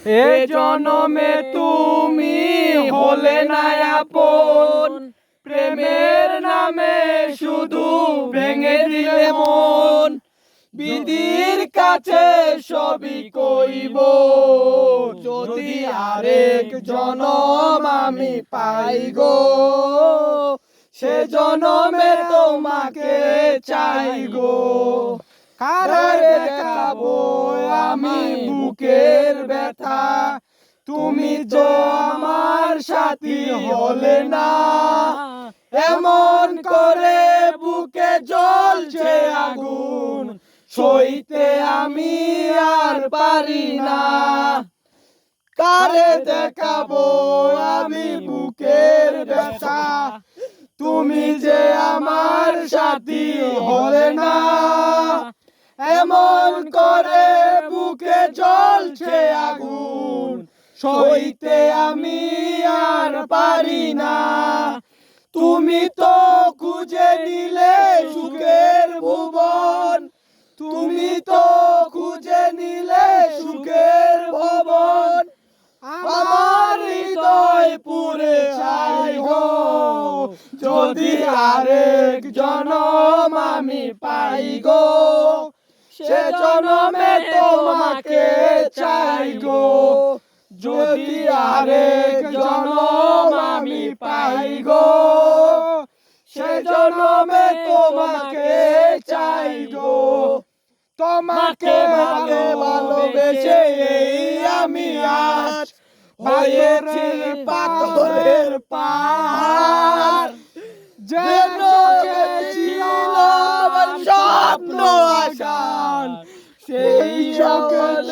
এ জনমে তুমি হলে না আপন, প্রেমের নামে শুধু ভেঙে দিলে মন। বিধির কাছে সবই কইব, যদি আরেক জনম আমি পাই গো, সে জনমে তোমাকে চাই গো। কারে দেখাবো আমি বুকের ব্যথা, তুমি তো আমার সাথী হলে না। এমন করে বুকে জ্বলছে আগুন, সইতে আমি আর পারি না। কারে দেখাবো আমি বুকের ব্যথা, তুমি যে আমার সাথী হলে না। এমন করে বুকে জ্বলছে আগুন, সইতে আমি আর পারি না। তুমি তো খুঁজে নিলে সুখের ভুবন, তুমি তো খুঁজে নিলে সুখের ভবন। আমার হৃদয় পুরে চাই গো, যদি আরেক জনম আমি পাই গো, সে জনমে তোমাকে চাই গো। যদি আরেক জনম আমি পাই গো, সে জনমে তোমাকে চাই গো। তোমাকে ভালোবেসে আমি আজ হয়েছি পাথরের পাহাড়। যেন ছিল স্বপ্ন আশার, সেই সকল